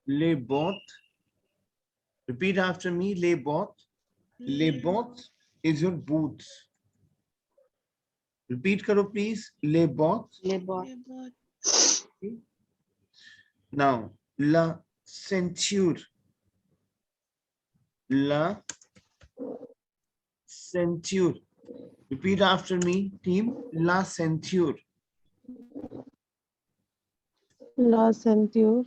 Les bottes. Repeat after me. Les bottes. Les bottes is your boots. Repeat karo please. Les bottes. Les bottes. Now, la ceinture. La ceinture. Repeat after me, team. La ceinture. La ceinture.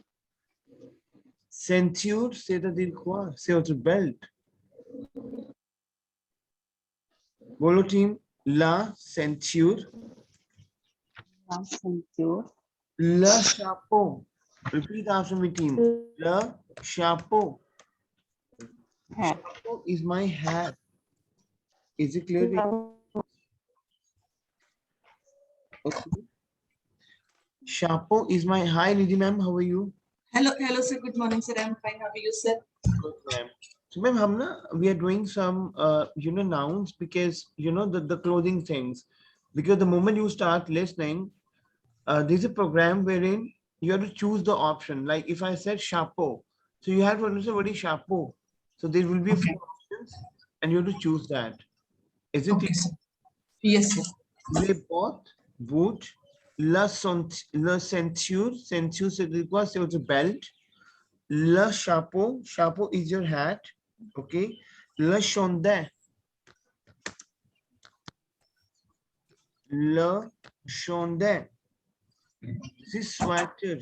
Ceinture, c'est dire quoi? C'est votre belt. Bolo team. La ceinture. La ceinture. Le chapeau. Repeat after me, team. Le chapeau. Hat. Chapeau is my hat. Is it clear? Okay. Chapeau is my. Hi, Nidhi ma'am. How are you? Hello, sir. Good morning, sir. I'm fine. How are you, sir? Good, ma'am. So, ma'am, we are doing some, nouns because, the clothing things. Because the moment you start listening, there's a program wherein you have to choose the option. Like if I said chapeau, so you have to understand what is chapeau. So there will be a few options and you have to choose that. Is it Okay, sir. Yes, sir. les bottes, boot, la ceinture, ceinture c'est quoi? C'est votre belt. Le chapeau, chapeau is your hat. Okay. Le chandail. Le chandail. This is sweater,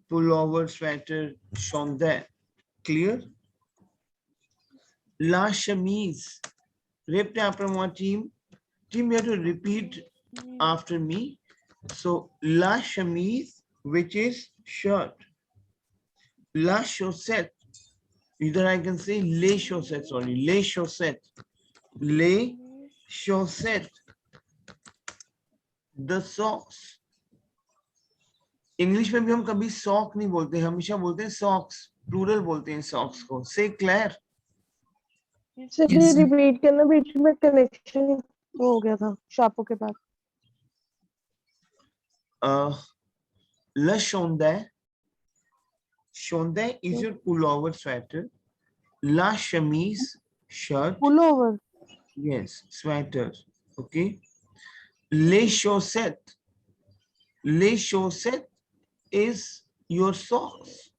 pullover, sweater, chandail. Clear? La chemise. Repeat after my team. Team, you have to repeat after me. So, la chemise, which is shirt. La chaussette. Either I can say les chaussettes, sorry, les chaussettes. Les chaussettes. The socks. English में भी हम कभी sock नहीं बोलते, हमेशा बोलते हैं socks, plural बोलते हैं सॉक्स को. से क्लियर? चलिए रिपीट करना, बीच में कनेक्शन हो गया था शापो के बाद. Le chandail. Chandail is your pullover sweater. La chemise, shirt. Pullover. Yes, sweater. Okay. Les chaussettes. Les chaussettes is your socks.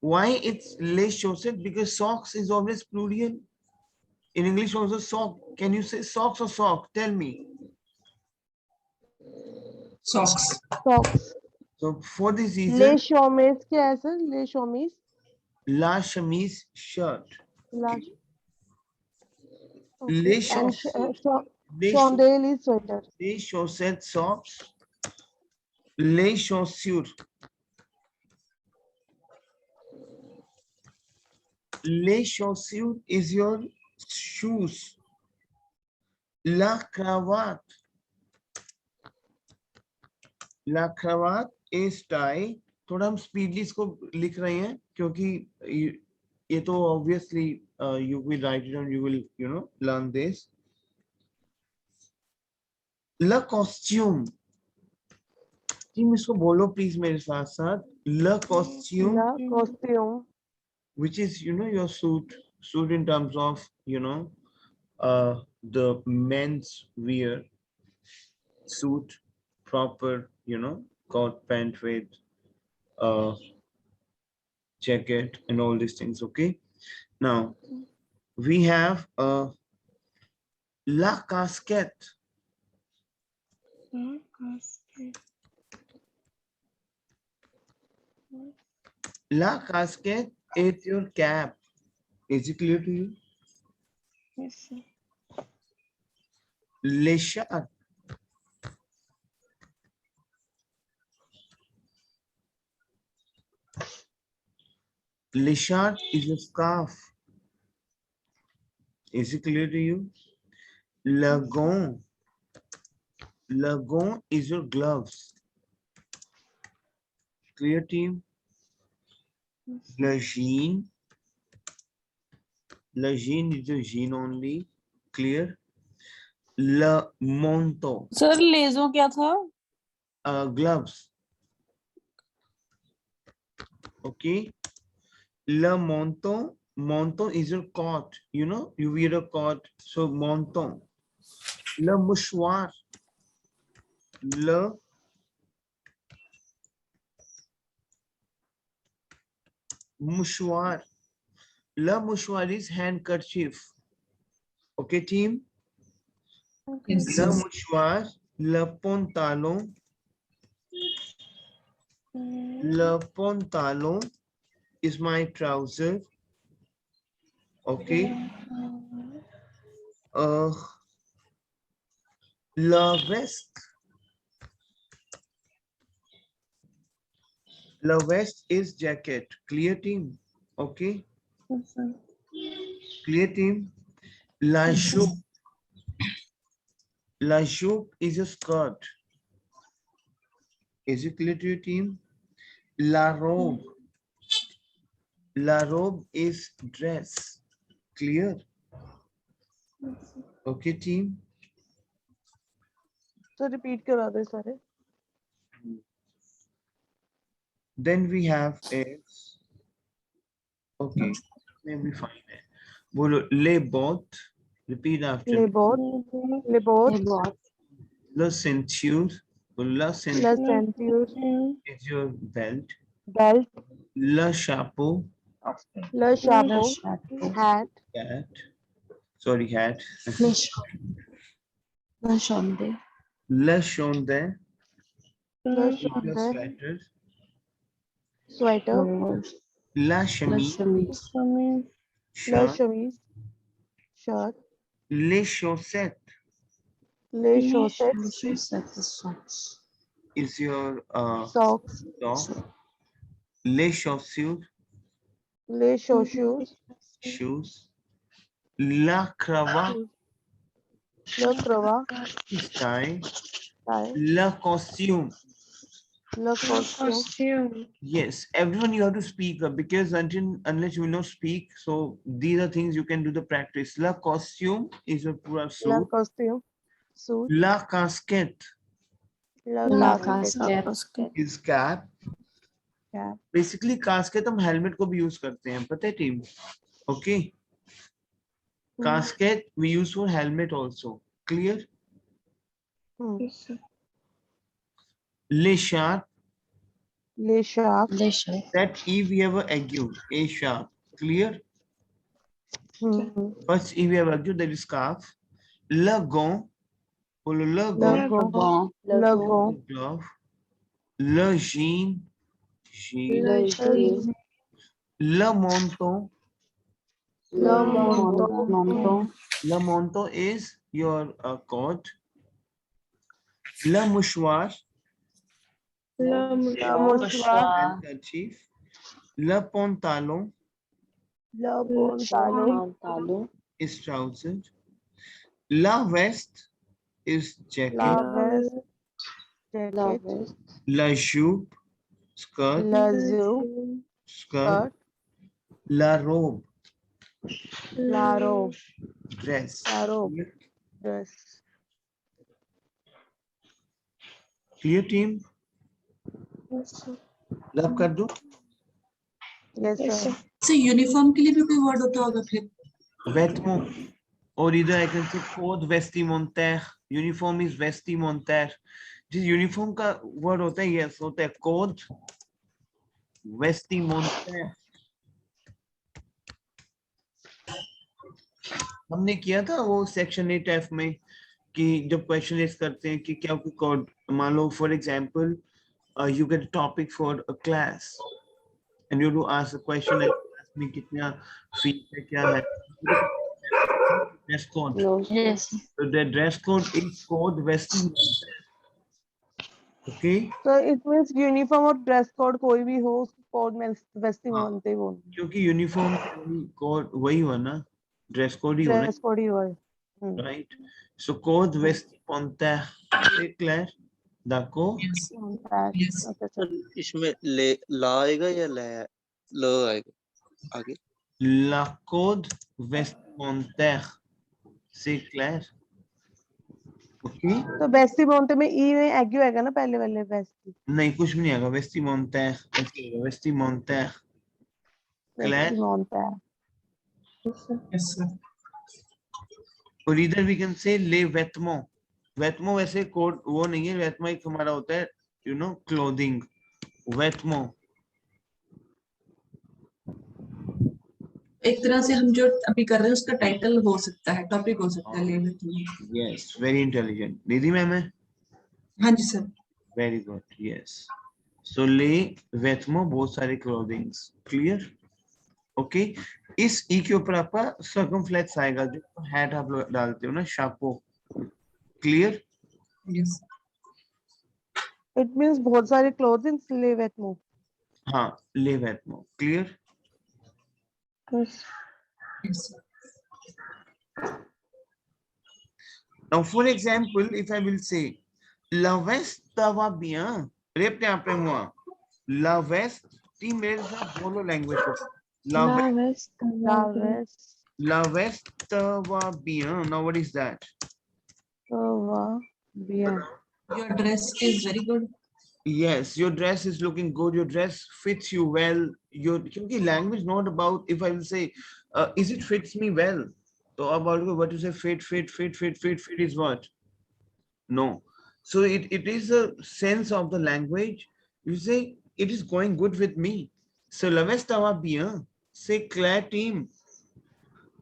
Why it's les chaussettes? Because socks is always plural. In English also sock. Can you say socks or sock? Tell me. Socks. Socks. So for this reason, Les chemise क्या है sir? Les chemise. la chemise shirt. La. Les And chaussettes. chandail is sweater. Les chaussettes socks. Les chaussures. Les chaussures is your shoes. La cravate. La cravate is tie. थोड़ा हम speedly इसको लिख रहे हैं क्योंकि ये तो obviously you will write it and you will learn this. Le costume. Team इसको बोलो प्लीज मेरे साथ साथ. Le costume. La costume. Which is your suit in terms of the men's wear suit, proper coat pant with jacket and all these things. Okay, now we have la casquette. La casquette is your cap. Is it clear to you? Yes, sir. L'écharpe. L'écharpe is a scarf. Is it clear to you? Le gant. Le gant is your gloves. Clear, team? Le jean. Le jean is a jean only. Clear? Le manteau. Sir लेजो क्या था? Gloves. Okay. Le monton. Monton is your coat. You know, you wear a coat. So monton. Le mouchoir. Le mouchoir. Le mouchoir is handkerchief. Okay, team. Yes, Le sir. mouchoir. Le pantalon. Le pantalon is my trouser. Okay. La veste. La veste is jacket. Clear, team. Okay. Clear, team. La Yes, sir. jupe. La jupe is a skirt. Is it clear to your team? La robe. La robe is dress. Clear? Okay, team. So repeat करा दे सारे. Then we have is okay. Maybe fine. Bolo les bottes. Repeat after Les me. bottes. Les bottes. La ceinture. La La ceinture ceinture. is your belt. Belt. La chapeau. Le chapeau. Hat. Hat. Sorry, hat. La chambre. La chonde. Le Your chapeau. sweater. Sweater. La La chemise. chemise. Le Shirt. chemise. Shirt. Les chaussettes Les chaussettes. Les chaussettes, the socks. is your Socks. sock. Les chaussures. Les chaussures. Shoes. La cravate Le cravate. is tie. Tie. La costume. Le costume. Yes, everyone you have to speak up because unless you will not speak, so these are things you can do the practice. La costume is a pura Le suit. costume. Suit. La casquette Le La casquette. casquette. is cap. Cap. Basically casquette हम helmet को भी use करते हैं, पता है team? Okay. Casquette we use for helmet also. Clear? Les sharp. Les sharp. Les sharp. That E we have a ague. A sharp. Clear? First E we have ague, that is scarf. Le gant. Follow le gant. Le gant. Le Le gant. gant. Glove. Le jean. Jean. Le jean. Le menton. Le manteau. Menton. Le menton is your coat. Le mouchoir. Le mouchoir. Handkerchief. Le pantalon Le pantalon. Pantalon. is trouser. La veste is jacket. La veste. La Jacket. veste. La jupe skirt. La jupe. Skirt. Skirt. La robe La robe. dress. La robe. Dress. Clear, team? Love कर दूं? Yes, sir. So uniform के लिए भी कोई word होता होगा फिर? Vêtements. Or either I can say code vestimentaire. Uniform is vestimentaire. जिस uniform का word होता है yes होता है code vestimentaire. हमने किया था वो section 8F में कि जब question raise करते हैं कि क्या कोई code मान लो for example you get a topic for a class and you have to ask a question like class में कितना फीस है क्या है dress code. No. Yes. So the dress code is code vestimentaire. Okay. So it means uniform और dress code कोई भी हो उसको code में वैसे मानते हो. क्योंकि यूनिफॉर्म कोड वही हुआ ना ड्रेस कोड ही होना Dress code ही हो. Right so code vestimentaire clear दाको Yes. Yes. Okay, sir. इसमें ले ला आएगा या ले ल आएगा आगे la code vestimentaire c'est clair okay तो वेस्टिमोंटे में ई में एग्यू आएगा ना पहले वाले वेस्टी नहीं कुछ भी नहीं आएगा वेस्टिमोंटे ऐसे आएगा वेस्टिमोंटे क्लियर वेस्टिमोंटे Yes, sir. और इधर वी कैन से ले वेतमो वेतमो वैसे कोड वो नहीं है वेतमो एक हमारा होता है यू नो क्लोथिंग वेतमो एक तरह से हम जो अभी कर रहे हैं उसका टाइटल हो सकता है, टॉपिक हो सकता है लेवल की। यस वेरी इंटेलिजेंट दीदी मैम है हाँ जी sir. Very good yes so ले वेतमो बहुत सारे क्लोथिंग्स क्लियर ओके इस ई के ऊपर आपका सर्कमफ्लेक्स आएगा जो हैट आप लोग डालते हो ना शापो क्लियर यस इट मींस बहुत सारे क्लोथिंग्स ले वेटमो हाँ ले वेतमो clear yes now for example if I will say la veste tava bien répétez après moi la veste ती मेरे साथ बोलो लैंग्वेज को la veste la veste tava bien now what is that बिया your dress is very good. yes your dress is looking good your dress fits you well your क्योंकि language not about if I will say is it fits me well so about what you say fit is what no so it is a sense of the language you say it is going good with me so la veste tava bien c'est clair team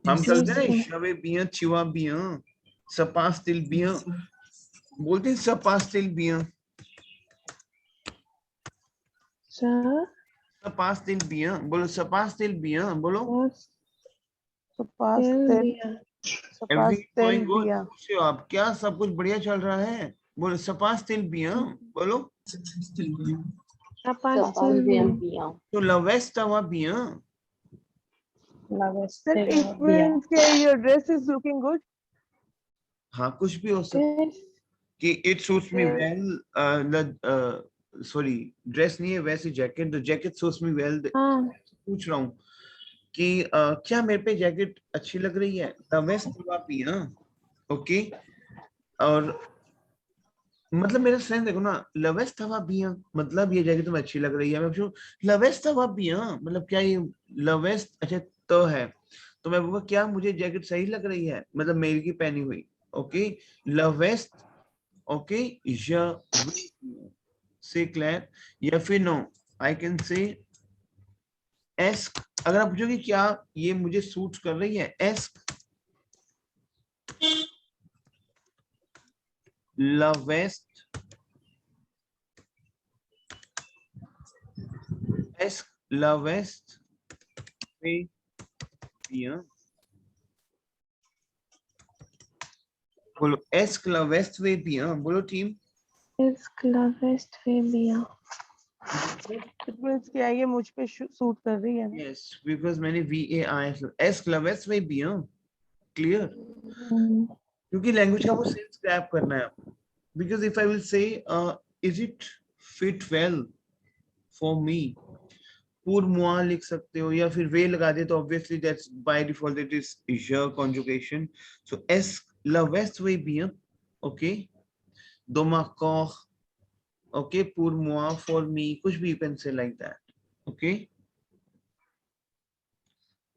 हम चलते हैं शवे bien chiva bien ça passe til bien बोलते हैं ça passe til bien ça passe til bien बोलो ça passe til bien बोलो everything going good पूछे हो आप क्या सब कुछ बढ़िया चल रहा है बोलो ça passe til bien बोलो तो la veste tava bien Sir, it means that your dress is looking good. हाँ कुछ भी हो सकता है कि it suits me well sorry dress नहीं है वैसे jacket the jacket suits me well पूछ रहा हूँ कि क्या मेरे पे जैकेट अच्छी लग रही है the veste tava bien okay और मतलब मेरा सेंस देखो ना la veste tava bien मतलब ये जैकेट तुम्हें अच्छी लग रही है मैं पूछूं la veste tava bien मतलब क्या ये la veste अच्छा तो है तो मैं बोलूँगा क्या मुझे जैकेट सही लग रही है मतलब मेरी की पहनी हुई okay la veste okay je से क्लियर या फिर no I can say ask अगर आप पूछोगे क्या ये मुझे सूट कर रही है ask la veste ask la veste fait bien बोलो ask la veste fait bien बोलो टीम It means कि ये मुझ पे सूट कर रही है ना. yes because मैंने VAI ask la veste fait bien clear क्योंकि लैंग्वेज का वो सेंस ग्रैब करना है आपको because if I will say is it fit well for me pour moi लिख सकते हो या फिर वे लगा दे तो obviously that's by default it is je conjugation so est la veste fait bien okay de ma corps okay pour moi for me कुछ भी you can say like that okay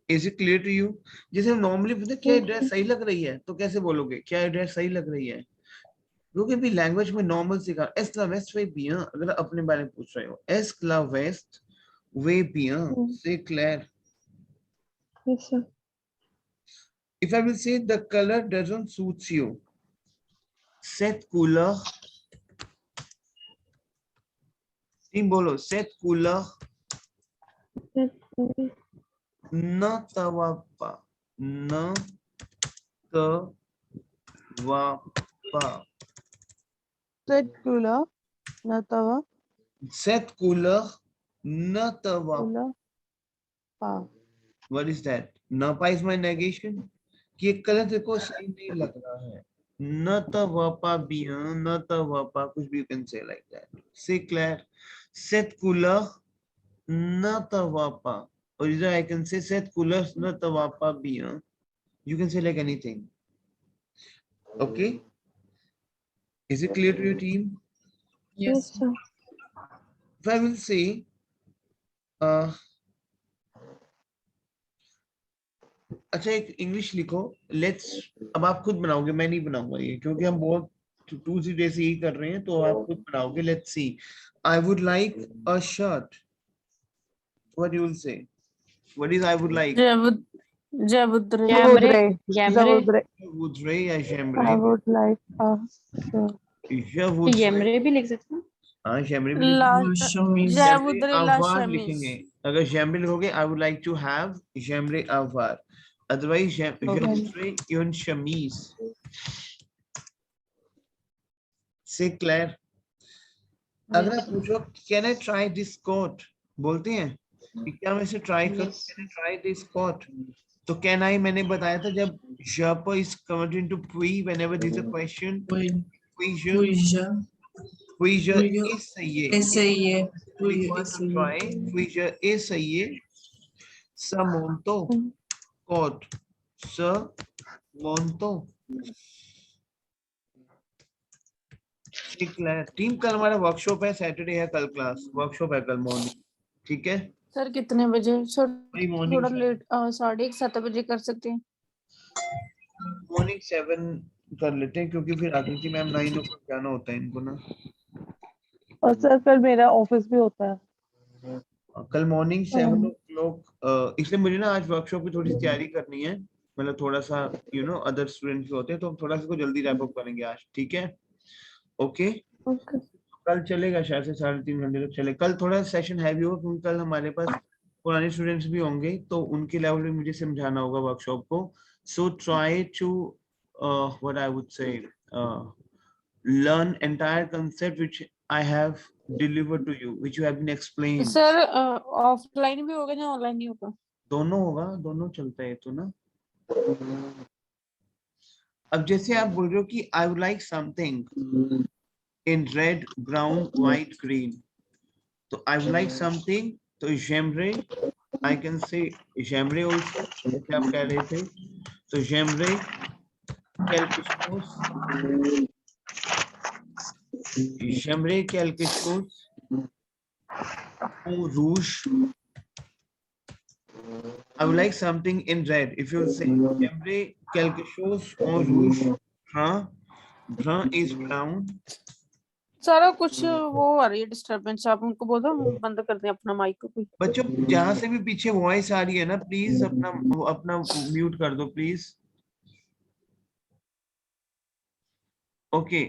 is it clear to you जैसे normally पता क्या dress सही लग रही है तो कैसे बोलोगे क्या ड्रेस सही लग रही है क्योंकि भी लैंग्वेज में नॉर्मल सिखा est la veste fait bien अगर अपने बारे में पूछ रहे हो est la veste fait bien c'est clair Yes, sir. if I will say the color doesn't suit you cette couleur team बोलो cette couleur ne te va pas ne te va pas Set cooler. Natava. cette couleur ne te va Cooler. Pa. what is that napa is my negation कि ये colour देखो सही नहीं लग रहा है न तो वापा bien न तो वापा कुछ भी you can say like that c'est clair cette couleur ne te va pas or either I can say cette couleur ne te va pas bien you can say like anything okay Is it clear to your team? Yes, Yes. sir. If I will say, अच्छा एक English लिखो, let's, अब आप खुद बनाओगे, मैं नहीं बनाऊंगा ये, क्योंकि हम बहुत 2-3 डेज से ही कर रहे हैं, तो आप खुद बनाओगे. Let's see. I would like a shirt. What you will say? What is I would like? Jamre. Jamre. Jamre. वुडरे या I शैमरे? would like a shirt. या वुडरे? Jamre भी लिख सकते हैं. हाँ शैमरे भी लिखेंगे. शमीज शैमरे अवार लिखेंगे. अगर शैमरे लिखोगे I would like to have शैमरे अवार. Otherwise, yon chemise. Say Claire. अगर आप पूछो can I try this coat, बोलते हैं कि क्या मैं इसे try करूं? Yes. Can I try this coat? तो can I मैंने बताया था जब Japa is converted into puis whenever there is a question. Puis is सही है. ऐसे ही है Try. Puis is सही है. Sa monto. Coat. Sa monto. Team कल हमारा वर्कशॉप है, सैटरडे है कल क्लास, वर्कशॉप है कल मॉर्निंग. ठीक है सर कितने बजे? सर मॉर्निंग थोड़ा लेट 6:30 बजे कर सकते हैं. मॉर्निंग 7 कर लेते हैं, क्योंकि फिर आकृति मैम 9 o'clock जाना होता है इनको ना. और सर कल मेरा ऑफिस भी होता है. कल मॉर्निंग 7 o'clock. इसलिए मुझे ना आज वर्कशॉप की थोड़ी सी तैयारी करनी है, मतलब थोड़ा सा अदर स्टूडेंट्स भी होते हैं, तो हम थोड़ा सा को जल्दी रैप अप करेंगे आज. ठीक है ओके. Okay. कल चलेगा शायद से 3.5 घंटे तक चले. कल थोड़ा सेशन हैवी होगा, क्योंकि कल हमारे पास पुराने स्टूडेंट्स भी होंगे, तो उनके लेवल पे मुझे समझाना होगा वर्कशॉप को. So try to what I would say learn entire concept which I have delivered to you, which you have been explained. Sir offline भी होगा या ऑनलाइन ही होगा? दोनों होगा, दोनों चलता है तो ना. अब जैसे आप बोल रहे हो कि I would like something in red, brown, white, green. तो I would like something, तो genre, I can say genre also. जैसे आप कह रहे थे, तो genre, quelque chose, genre quelque chose, ou rouge. I would like something in red. If you say genre quelque chose en rouge, brun, brun is brown. सारा कुछ वो आ रही है डिस्टरबेंस, आप उनको बोल दो बंद कर दें अपना माइक को. बच्चों जहां से भी पीछे वॉइस आ रही है ना, प्लीज अपना म्यूट कर दो please. Okay.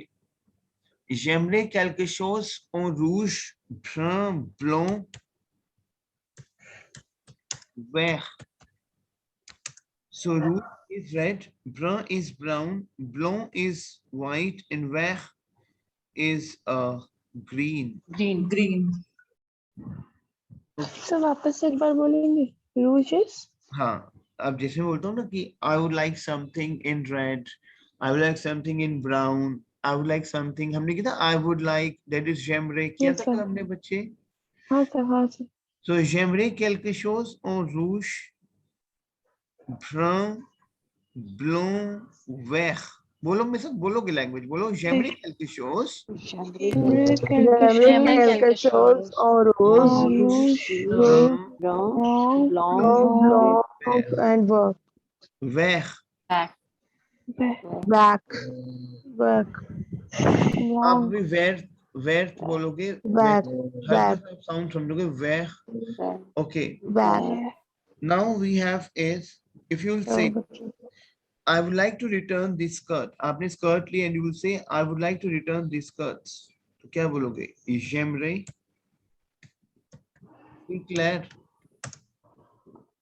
J'aimerais quelque chose en rouge, brun, blanc, vert. So rouge is red, brun is brown, blanc is white, and vert is green. Green. Sir वापस से एक बार बोलेंगे. Rouges. हाँ, अब जैसे मैं बोलता हूँ ना कि I would like something in red, I would like something in brown, I would like something. हमने किया था I would like, that is j'aimerais. किया था क्या हमने बच्चे? हाँ सर, हाँ sir. So j'aimerais quelque chose en rouge, brun, blanc, vert. बोलो मेरे साथ, बोलोगे लैंग्वेज, बोलो j'aimerais quelque chose. J'aimerais quelque chose en rouge, brun, blanc and vert. black. आप भी vert बोलोगे. Black. हर साउंड समझोगे. vert. Okay. Now we have is, if you will say I would like to return this skirt. आपने skirt ली and you will say I would like to return these skirts. तो क्या बोलोगे? J'aimerais. Claire.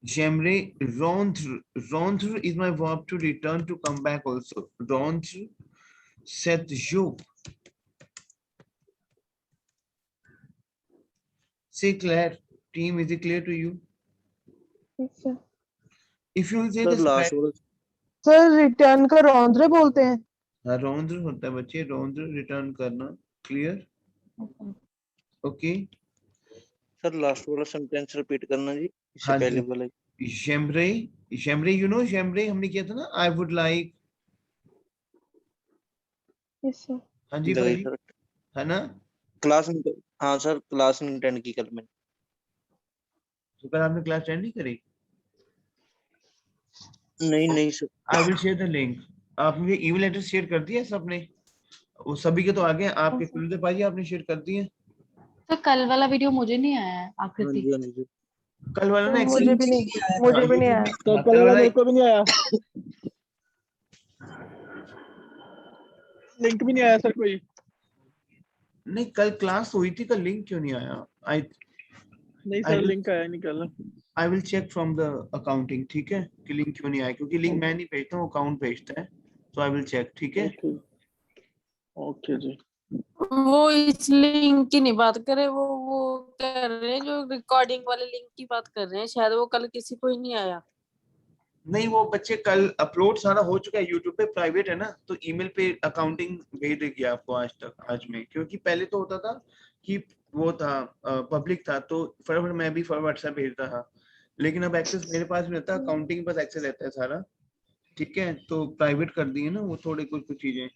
J'aimerais rendre. Rendre is my verb to return, to come back also. Rendre cette jupe. Say Claire. Team, is it clear to you? If you will say sir the last वाला sir return का रौंद्रे बोलते हैं. रौंद्र होता है बच्चे, रौंद्र return करना. Clear? Okay. Sir last वाला sentence repeat करना जी, इससे हाँ जी. पहले वाला. J'aimerais, you know j'aimerais हमने किया था ना. I would like. Yes sir. हाँ जी वही भाजी, सर, है ना? क्लास में। हाँ सर, क्लास नहीं अटेंड की कल मैंने। तो कल आपने क्लास अटेंड नहीं करी? नहीं नहीं sir. I will share the link. आप मुझे ईमेल एड्रेस शेयर कर दिया सबने? वो सभी के तो आ गए हैं, आपके कुलदीप भाजी आपने शेयर कर दिए? तो कल वाला वीडियो मुझे नहीं आया है हाँ आकृति। जी हाँ जी। कल वाला ना मुझे एक्चुअली, भी नहीं, नहीं आया था। मुझे भी नहीं आया। तो कल वाला मेरे को भी नहीं आया, लिंक भी नहीं आया सर कोई। नहीं कल क्लास हुई थी, कल लिंक क्यों नहीं आया? आई नहीं आई सर, विल लिंक आया नहीं कल। I will check from the accounting, ठीक है, कि लिंक क्यों नहीं आया, क्योंकि लिंक मैं नहीं भेजता हूँ, अकाउंट भेजता है। तो आई विल चेक, ठीक है? ओके, ओके जी। वो इस लिंक की नहीं बात कर रहे, वो कर रहे हैं जो रिकॉर्डिंग वाले लिंक की बात कर रहे हैं, शायद वो कल किसी को ही नहीं आया। नहीं वो बच्चे कल अपलोड सारा हो चुका है यूट्यूब पे, प्राइवेट है ना, तो ईमेल पे अकाउंटिंग भेज देगी आपको आज तक, आज में। क्योंकि पहले तो होता था कि वो था पब्लिक था, तो फटाफट मैं भी फॉर व्हाट्सएप भेजता था, लेकिन अब एक्सेस मेरे पास भी रहता है, अकाउंटिंग के पास एक्सेस रहता है सारा, ठीक है? तो प्राइवेट कर दिए ना वो थोड़े कुछ कुछ चीजें,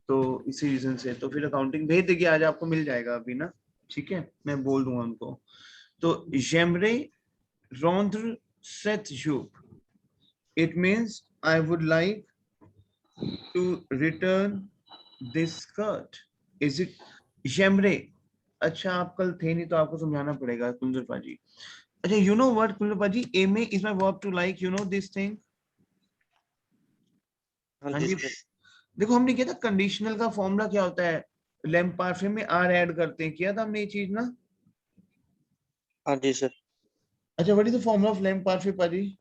तो इसी रीजन से तो फिर अकाउंटिंग भेज देगी आज, आपको मिल जाएगा अभी ना, ठीक है? मैं बोल दूंगा उनको। तो जेमरे रौंद्र set जुप, it means I would like to return this skirt. Is it Jemre? अच्छा आप कल थे नहीं तो आपको समझाना पड़ेगा कुंदर पाजी। अच्छा you know what कुंदर पाजी, aime is my verb to like, you know this thing? हाँ हाँ जी जी, सर। देखो हमने किया था कंडीशनल का फॉर्मूला क्या होता है, लैम्प पार्फे में आर ऐड करते हैं, किया था हमने ये चीज ना? हाँ जी सर। अच्छा what is the formula of लैम्प पार्फे पाजी?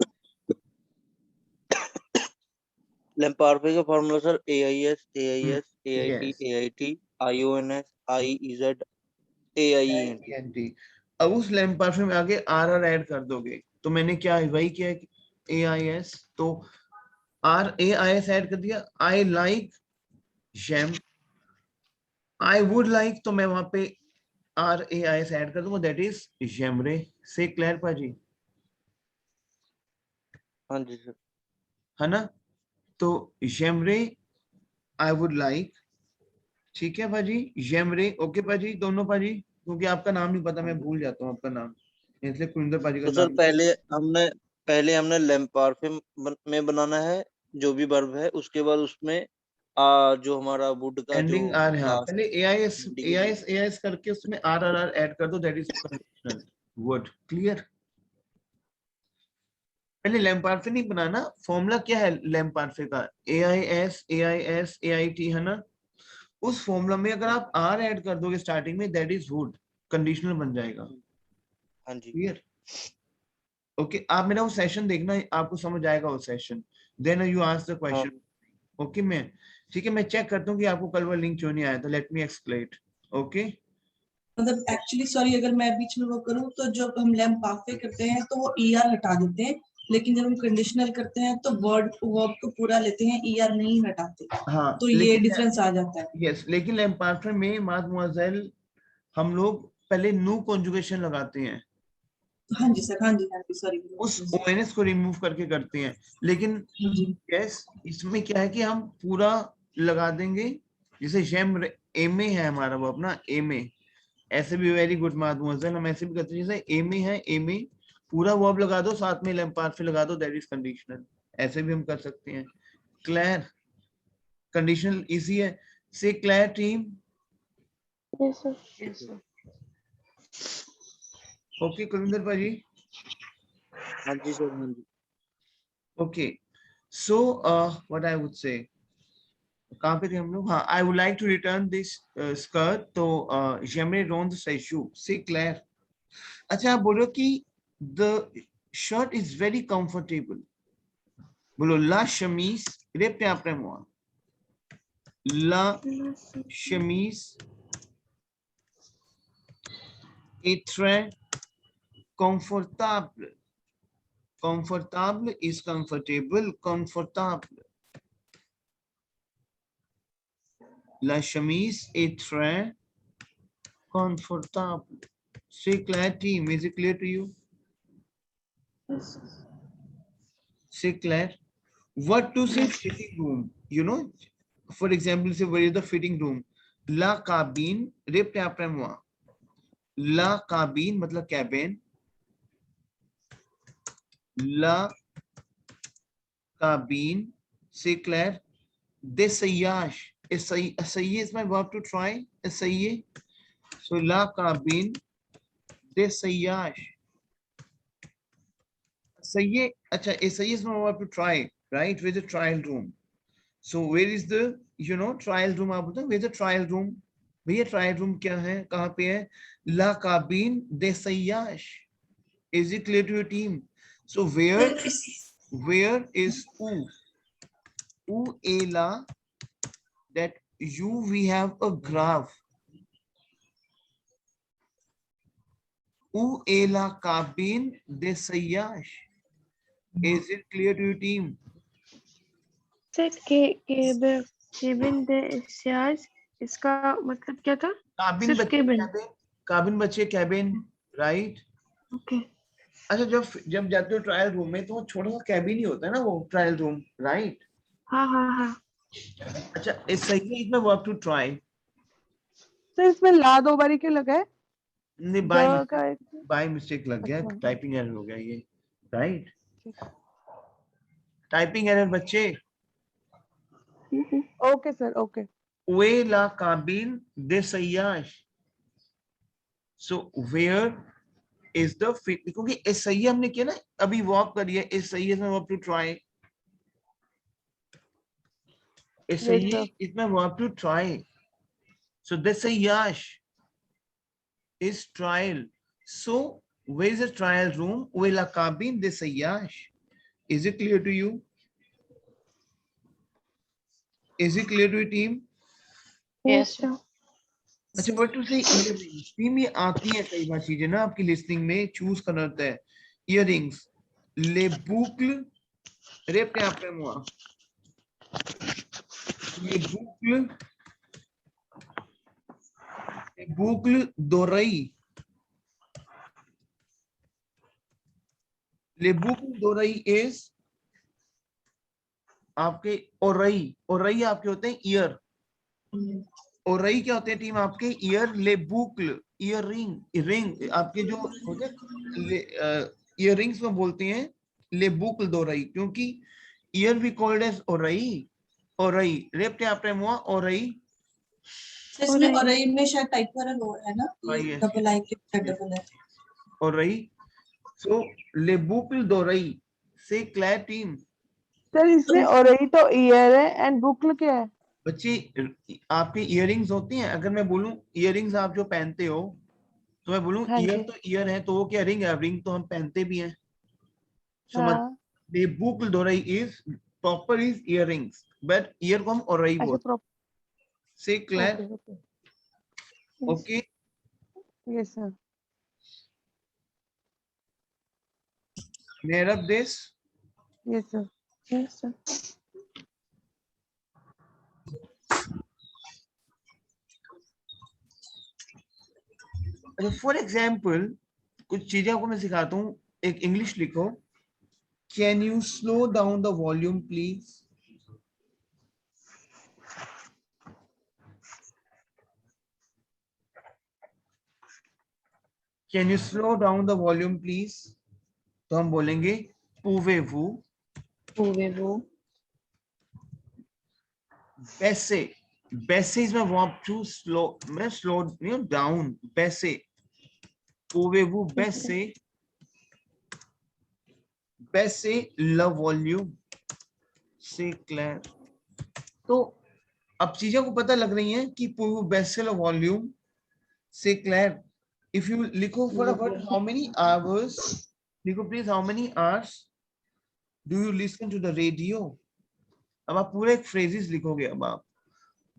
लैम्पार्फे का formula sir AIS AIS AIT yes, AIT IONS IEZ AIENT। एंटी। अब उस लैम्प पार्फे में आगे आर आर ऐड कर दोगे, तो मैंने क्या वही किया ए आई एस, तो R A I S add कर दिया। I like gem, I would like, तो मैं वहां पे R A I S add कर दूंगा, दैट इज जेमरे। से क्लियर पाजी, हाँ जी सर। है ना? तो जेमरे आई वुड लाइक, ठीक है पाजी, जेमरे ओके पाजी, दोनों पाजी, क्योंकि आपका नाम नहीं पता, मैं भूल जाता हूँ आपका नाम, इसलिए कुंदर पाजी का तो सर नाम। पहले हमने लैम्पार्फे में बनाना है जो भी वर्ब है, उसके बाद उसमें जो हमारा वुड का जो एंडिंग आर, हाँ लास्ट पहले एंडिंग में। ए आई एस करके उसमें आर आर आर ऐड कर दो, that is conditional word. Clear? पहले लैम्पार्फे नहीं बनाना, फॉर्मूला क्या है लैम्पार्फे का, A I S A I S A I T, है ना? उस फॉर्मूला में अगर आप आर ऐड कर दोगे स्टार्टिंग में, दैट इज वुड, कंडीशनल बन जाएगा। हाँ जी। क्लियर? ओके, आप मेरा वो सेशन देखना, आपको समझ आएगा वो session, then you ask the हाँ क्वेश्चन। ओके मैं, ठीक है, मैं चेक करता हूँ कि आपको कल वो लिंक क्यों नहीं आया, तो लेट मी एक्सप्लेन। ओके मतलब एक्चुअली सॉरी अगर मैं बीच में वो करूँ, तो जब हम लैम्प पाफे करते हैं तो वो ER हटा देते हैं, लेकिन जब हम कंडीशनल करते हैं तो वर्ब को पूरा लेते हैं, ER नहीं हटाते। हाँ, तो ये लेकिन डिफरेंस आ जाता है। यस, लेकिन लैम्पार्फे में मादमुआजेल हम लोग पहले न्यू कॉन्जुगेशन लगाते हैं, हाँ जी सर, हाँ जी सॉरी। उस ओएनएस को रिमूव करके करते हैं, लेकिन हाँ जी। यस इसमें क्या है कि हम पूरा लगा देंगे, जैसे जेम एम ए है हमारा वो अपना एम ए, ऐसे भी वेरी गुड मादमुआजेल, हम ऐसे भी करते हैं, जैसे एम ए है, एम ए पूरा वर्ब लगा दो, साथ में लैम्पार्फे लगा दो, दैट इज कंडीशनल, ऐसे भी हम कर सकते हैं। क्लियर? कंडीशनल इजी है। से clear team? Yes sir. Okay Kulwinder bhaji, हाँ जी सर। हाँ जी। Okay so what I would say, कहाँ पे थे हम लोग? हाँ, I would like to return this skirt, तो जेमरे रोन सेशू से क्लियर। अच्छा आप बोलो कि the shirt is very comfortable, बोलो ला शमीज, रेप आप हुआ ला शमीज est très confortable, confortable is comfortable, confortable, la chemise est très confortable. Say clear team, is it clear to you? Say clear. What to say fitting room, you know, for example, say where is the fitting room, La cabine, répétez après moi. La cabine मतलब cabin. La cabine, c'est clair. D'essayage. Essayer is my verb to try. Essayer. So la cabine d'essayage. Essayer. Acha, essayer is my verb to try, right? With the trial room. So where is the, trial room? आप बताओ, where is the trial room? भैया trial room क्या है, कहाँ पे है? La cabine d'essayage. Is it clear to your team? So where is où? Où est là? That you, we have a graph. Où est la cabine d'essayage? Is it clear to your team? Sir cabin they Ciaz इसका मतलब क्या था? काबिन सिर्फ बच्चे cabin. Cabin, काबिन बच्चे cabin, right? Okay. अच्छा, जब जाते हो ट्रायल रूम में तो वो छोटा सा कैबिन ही होता है ना, वो ट्रायल रूम, राइट? हाँ हाँ हाँ। अच्छा, इस सही है, इसमें वर्ब टू ट्राई। सर इसमें ला दो बारी क्यों लगा है? नहीं, बाय मिस्टेक लग गया, अच्छा। टाइपिंग एरर हो गया ये, राइट? टाइपिंग एरर बच्चे। Okay sir, okay. वे ला काबिन दे सयाश। So where is the fit, क्योंकि इस सही हमने किया ना, अभी वॉक करिए, इस सही में वर्ब टू ट्राई, इस सही इसमें वर्ब टू ट्राई। सो दे सयाश is trial. So where is the trial room? Where la cabine de sayash. Is it clear to you? Is it clear to your team? Yes, sir. अच्छा, what to say earrings? Team ये आती है कई बार चीजें ना आपकी listing में, choose करना होता है। Earrings, les boucles, répétez après moi. Les boucles d'oreilles. Les boucles d'oreilles is आपके ओरई आपके होते हैं ईयर। ओरई क्या होते हैं टीम आपके? ईयर। ले बुकल, ईयर रिंग आपके जो होते हैं ईयर रिंग्स में बोलते हैं ले बुकल दोरई, क्योंकि ईयर भी कॉल्ड एज ओरई। रेप्टे आपने मुआ ओरई। इसमें ओरई में शायद टाइप एरर हो है ना, yes. डबल आई के डबल है ओरई। सो ले बुकल दोरई से क्लैर टीम। सर इसमें ओरई तो ईयर है एंड बुकल क्या है? बच्चे आपके इयररिंग्स होती हैं, अगर मैं बोलूं इयररिंग्स आप जो पहनते हो, तो मैं बोलूं हाँ ईयर जी। तो ईयर है, तो वो क्या रिंग है? रिंग तो हम पहनते भी हैं। समझ? हाँ। दे बुकल दोरई is proper is earrings, but ear को हम ओरई अच्छा, बोलते हैं। से क्लियर? Okay. Okay, yes sir. clear up this? Yes sir. Yes sir. For example कुछ चीजें आपको मैं सिखाता हूँ। एक इंग्लिश लिखो। Can you slow down the volume please? Can you slow down the volume please? तो हम बोलेंगे pouvez-vous? Pouvez-vous? Baisse is my verb to slow, down. Baisse. Pouvez-vous baisser? Baisser le volume. C'est clair. तो अब चीजों को पता लग रही हैं कि pouvez-vous baisser le volume? C'est clair. If you लिखो फटाफट, how many hours? लिखो please, how many hours do you listen to the radio? अब आप पूरे एक phrases लिखोगे अब आप,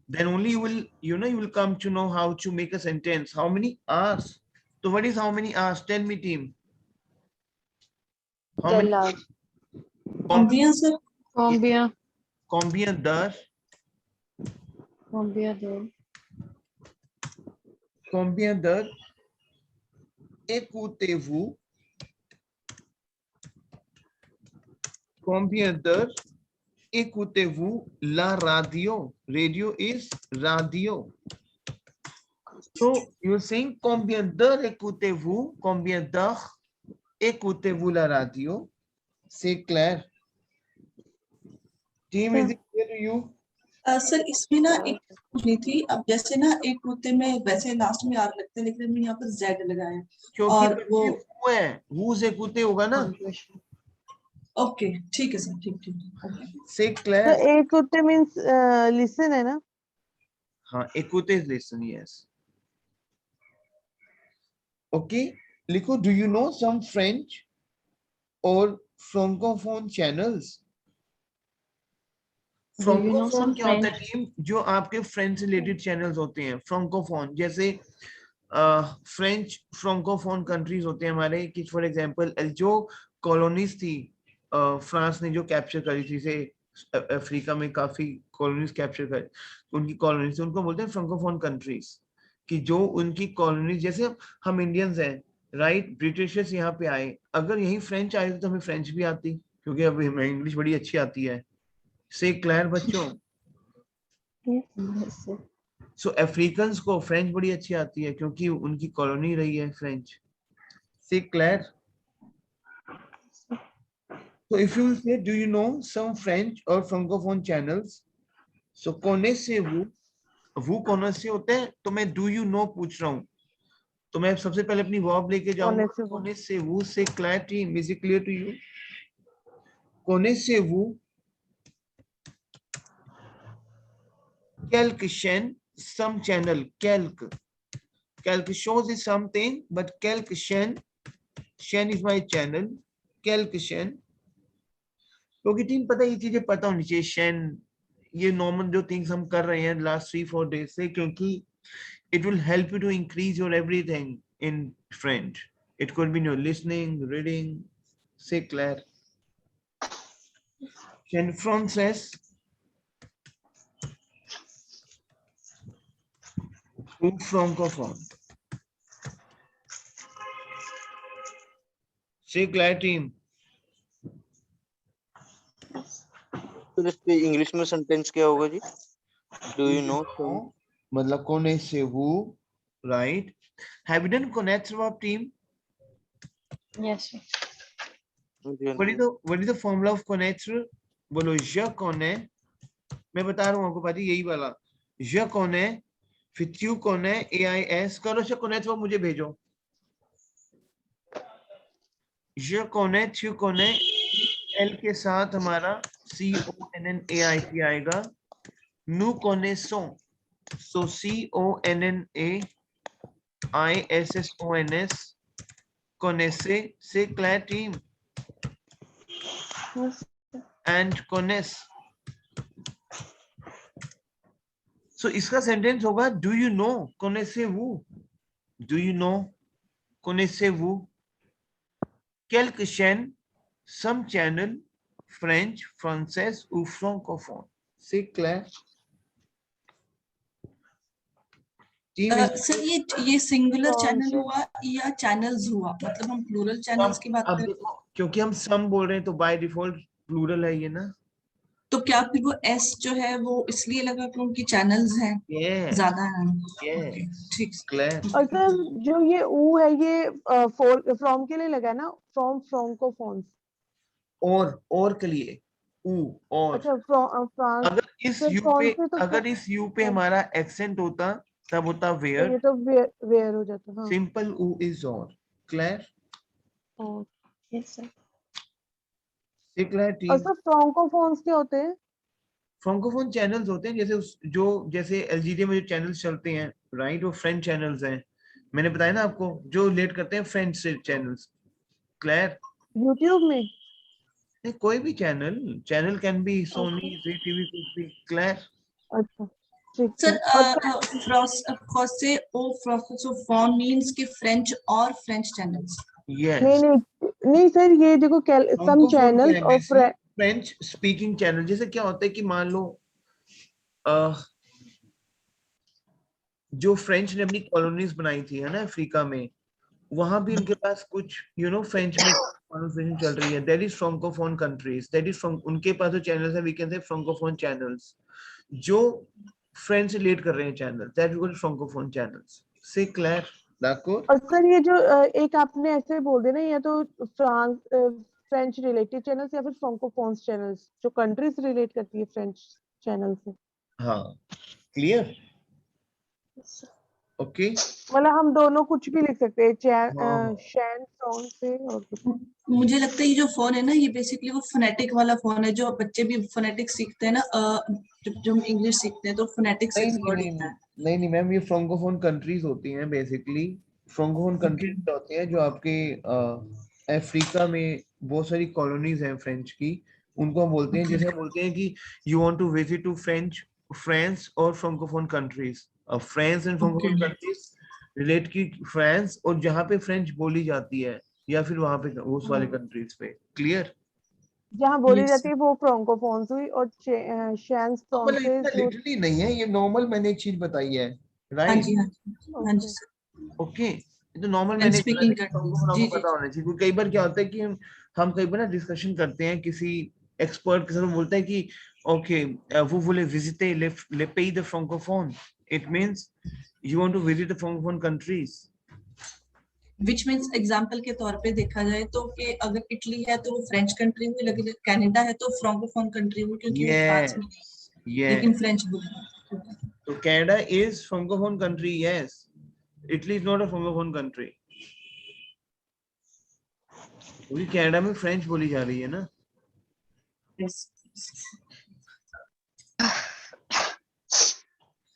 then only you will come to know how to make a sentence. How many hours? So what is how many hours? Tell me team. How many? कॉम्बियन sir, Combien? Combien d'heures? Combien d'heures? Combien d'heures écoutez-vous? Combien d'heures écoutez-vous la radio? Radio is radio. So you're saying combien d'heures écoutez-vous? Combien d'heures écoutez-vous la radio? C'est clair. Team, is it clear to you? Sir इसमें ना एक पूछनी थी, अब जैसे ना एक कुत्ते में वैसे लास्ट में आर लगते हैं, लेकिन हमने यहाँ पर जेड लगाया है। क्योंकि और वो वो है who से écouter होगा ना? ओके ठीक है सर, ठीक ठीक ओके। C'est तो clair. एक कुत्ते मीन्स लिसन है ना? हाँ, écouter is listen, yes. Okay, लिखो, do you know some French or francophone channels? Do you know francophone some क्या होता है French? टीम? जो आपके फ्रेंच रिलेटेड चैनल्स होते हैं फ्रांकोफोन, जैसे फ्रेंच फ्रांकोफोन कंट्रीज होते हैं हमारे कि फॉर एग्जांपल जो कॉलोनीज थी फ्रांस ने जो कैप्चर करी थी, से अफ्रीका में काफी कॉलोनीज कैप्चर करी, उनकी कॉलोनीज से उनको बोलते हैं फ्रांकोफोन कंट्रीज, कि जो उनकी कॉलोनीज, जैसे हम इंडियंस हैं राइट, ब्रिटिशर्स यहाँ पे आए, अगर यही फ्रेंच आए तो हमें फ्रेंच भी आती, क्योंकि अब हमें इंग्लिश बड़ी अच्छी आती है। से क्लियर बच्चों? Yes, sir. सो अफ्रीकन्स को फ्रेंच बड़ी अच्छी आती है क्योंकि उनकी कॉलोनी रही है फ्रेंच। से clear? So if you say, do you know some French or francophone channels? So connaissez-vous? वो कौन से होते हैं, तो मैं do you know पूछ रहा हूँ, तो मैं सबसे पहले अपनी वर्ब लेके जाऊंगा। Connaissez-vous. Connaissez-vous से clear team? Is it clear to you? Connaissez-vous quelque chaîne, some channel, quelque chose is something, but quelque chaîne, chaîne is my channel, quelque chaîne, क्योंकि टीम पता है ये चीजें पता होनी चाहिए, शेन, ये नॉर्मल जो थिंग्स हम कर रहे हैं लास्ट 3-4 डेज से, क्योंकि it will help you to increase your everything in French. It could be in your listening, reading. C'est clair? En français ou francophone? C'est clair team? तो इस पे इंग्लिश में सेंटेंस क्या होगा जी? Do you know? मतलब connaissez-vous, right? Have you done connaître verb team? Yes, sir. What is the formula of connaître? बोलो, je connais, मैं बता रहा हूँ आपको पाजी, यही वाला, je connais, फिर tu connais, AIS करो, से connaître verb मुझे भेजो, je connais, tu connais, L के साथ हमारा CONNAIT आएगा, nous connaissons, so CONNAISSONS, connaissez, c'est clair team? Yes. And connaisse. So इसका सेंटेंस होगा do you know, connaissez-vous, do you know, connaissez-vous quelque chaîne, some channel, French, français ou francophone? C'est clair? Team is sir ये singular कौन channel से? हुआ या channels हुआ, मतलब हम प्लूरल चैनल्स की बात अब करें देखो, क्योंकि हम सम बोल रहे हैं तो बाय डिफॉल्ट प्लूरल है ये ना। तो क्या फिर वो एस जो है वो इसलिए लगा कि उनकी चैनल्स हैं Yes, ज्यादा हैं? yes, ओके, ठीक clear. और सर जो ये ऊ है ये फ्रॉम के लिए लगा है ना, फ्रॉम फ्रांकोफोन्स। और के लिए और अच्छा फ्रांस, अगर इस फिर यू कौन पे से तो अगर इस यू पे हमारा एक्सेंट होता तब होता तो वेयर, ये तो वेयर हो जाता। हाँ सिंपल ऊ इज और। क्लियर? Yes, sir. क्लियर और टीम? सर फ्रांकोफोन्स क्या होते हैं? फ्रांकोफोन चैनल्स होते हैं, जैसे एलजीडी में जो चैनल्स चलते हैं राइट, वो फ्रेंच चैनल्स हैं, मैंने बताया ना आपको, जो रिलेट करते हैं फ्रेंच से चैनल्स। क्लियर? यूट्यूब में? नहीं, कोई भी channel can be Sony, Zee TV, कुछ भी। क्लियर? अच्छा ठीक है। सर फ्रॉसे ओ फ्रांकोफोन मींस कि फ्रेंच और फ्रेंच चैनल्स। यस, नहीं सर, ये देखो सम चैनल और फ्रेंच स्पीकिंग चैनल, जैसे क्या होता है कि मान लो जो फ्रेंच ने अपनी कॉलोनीज बनाई थी है ना अफ्रीका में, वहां भी उनके पास कुछ फ्रेंच में कॉन्वर्सेशन चल रही है, that is francophone countries, that is उनके पास जो चैनल्स है we can say francophone channels, जो फ्रेंच रिलेट कर रहे हैं channel, that we call francophone channels. C'est clair. D'accord? और सर ये जो एक आपने ऐसे बोल दिया ना, या तो फ्रेंच रिलेटेड चैनल्स या फिर फ्रांकोफोन्स चैनल्स, जो कंट्रीज रिलेट करती है फ्रेंच चैनल से। हाँ, clear? Okay? मतलब हम दोनों कुछ भी लिख सकते हैं, हाँ। शैन सॉन्ग से और कुछ। मुझे लगता है ये जो फोन है ना, ये बेसिकली वो फोनेटिक वाला फोन है, जो बच्चे भी फोनेटिक सीखते हैं ना, जो हम इंग्लिश सीखते हैं तो फोनेटिक से नहीं वर्ड नहीं होता नहीं है। नहीं नहीं मैम, ये फ्रांकोफोन कंट्रीज होती हैं बेसिकली। फ्रांकोफोन कंट्रीज होती हैं जो आपके अफ्रीका में बहुत सारी कॉलोनीज हैं फ्रेंच की, उनको हम बोलते हैं। जैसे हम बोलते हैं कि you want to visit to France और francophone countries. France and francophone Okay. Countries relate की फ्रांस और जहाँ पे फ्रेंच बोली जाती है, या फिर वहां पे उस वाले कंट्रीज पे। क्लियर? जहाँ बोली Yes. जाती है वो फ्रांकोफोन्स हुई, और शैन सॉन्ग मतलब से इतना जो। लिटरली नहीं है ये, नॉर्मल मैंने एक चीज बताई है, हाँ राइट? जी, हाँ जी, हाँ जी ओके। सर। ओके, ये तो नॉर्मल एंड मैंने बोला, स्पीकिंग लेकिन करती हमको है, आपको जी जी। पता होना चाहिए, क्योंकि कई बार क्या होता है कि हम कई बार ना डिस्कशन करते हैं किसी एक्सपर्ट के साथ, वो बोलता है कि okay vous voulez visiter les pays de francophone, it means you want to visit the francophone countries. Which means example के तौर पे देखा जाए तो कि अगर इटली है तो वो फ्रेंच कंट्री हुई, लेकिन कनाडा है तो फ्रांकोफोन कंट्री हुई, क्योंकि वो फ्रांस में है, yes लेकिन फ्रेंच बोलते हैं। so Canada is francophone country, yes. Italy is not a francophone country, क्योंकि कनाडा में फ्रेंच बोली जा रही है ना। Yes.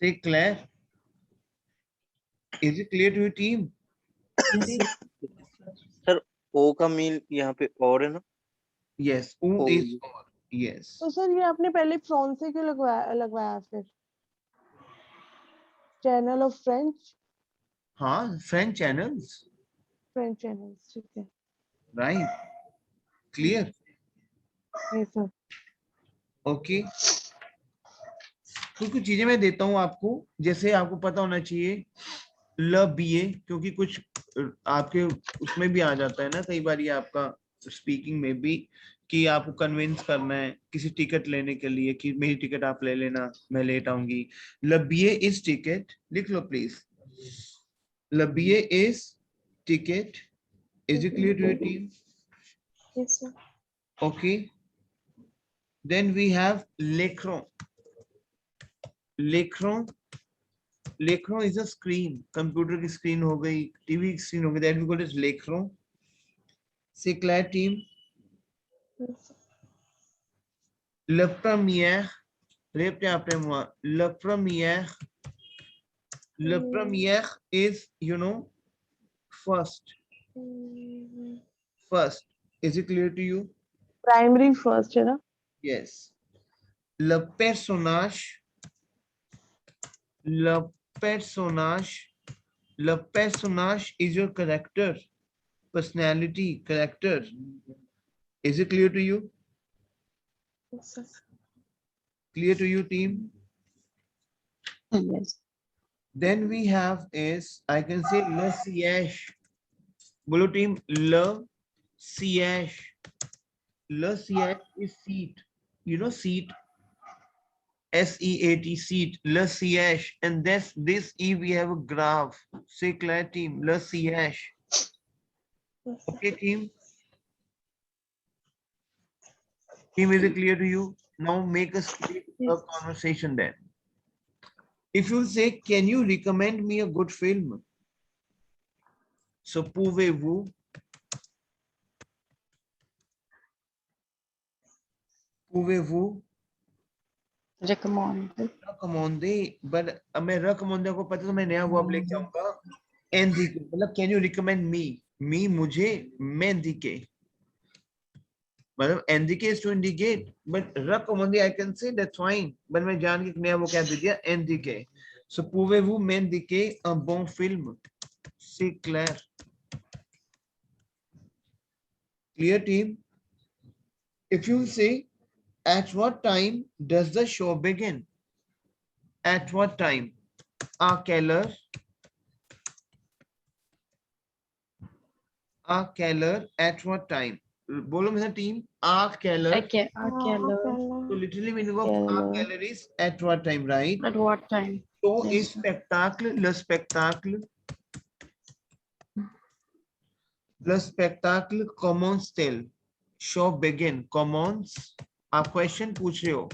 Say Claire, is it clear to your team? Yes, sir. Sir ओ का मील यहाँ पे और है ना? Yes, who Oh, is for, yes. तो सर ये आपने पहले फ्रॉन से क्यों लगवाया फिर, चैनल ऑफ फ्रेंच, हाँ, फ्रेंच चैनल्स, फ्रेंच चैनल्स, ठीक है। राइट, क्लियर, ये सर। ओके। कुछ कुछ चीजें मैं देता हूँ आपको, जैसे आपको पता होना चाहिए ल बी ए, क्योंकि कुछ आपके उसमें भी आ जाता है ना कई बार, ये आपका स्पीकिंग में भी, कि आपको कन्विंस करना है किसी टिकट लेने के लिए कि मेरी टिकट आप ले लेना, मैं लेट आऊंगी। ल बी ए इज टिकट, लिख लो प्लीज। ल बी ए is ticket, is it clear to your team? Yes, sir. Okay, then we have l'écran. l'écran is a screen, computer की स्क्रीन हो गई, टीवी की स्क्रीन हो गई, that we call it l'écran. C'est clair team? Yes, sir. Le première, répétez après moi. Le première is, you know, first. First, is it clear to you? Primary first है ना। Yes. Le personnage, le personnage is your character, personality, character. Is it clear to you? Yes, sir. Clear to you, team? Yes. Then we have is, I can say le siège. Bolo team, le siège. Le siège is seat. You know seat. SEAT, seat. Le siège. And this E we have a graph. Say clear team. Le siège. Yes, sir. Okay, team. Team, is it clear to you? Now make us a Yes. conversation then. If you say, can you recommend me a good film? So pouvez-vous? Pouvez-vous? Recommend. Recommander, but मैं recommender को पता तो मैं नया verb लेके आऊंगा, indique, मतलब can you recommend me? Me मुझे, मैं indique. मतलब indicate is to indicate, but recommender I can say that's fine, but मैं जान के एक नया वो क्या दे दिया, indique. So pouvez-vous m'indiquer un bon film? C'est clair. Clear team? If you say, at what time does the show begin? At what time? À quelle heure? À quelle heure? At what time? बोलो मेरा team, à quelle heure? Okay. Okay. So literally meaning of à quelle heure is at what time, right? At what time? So Yes, is sir. spectacle, le spectacle Le spectacle commence-t-il? Show begin. Commence. आप question पूछ रहे हो.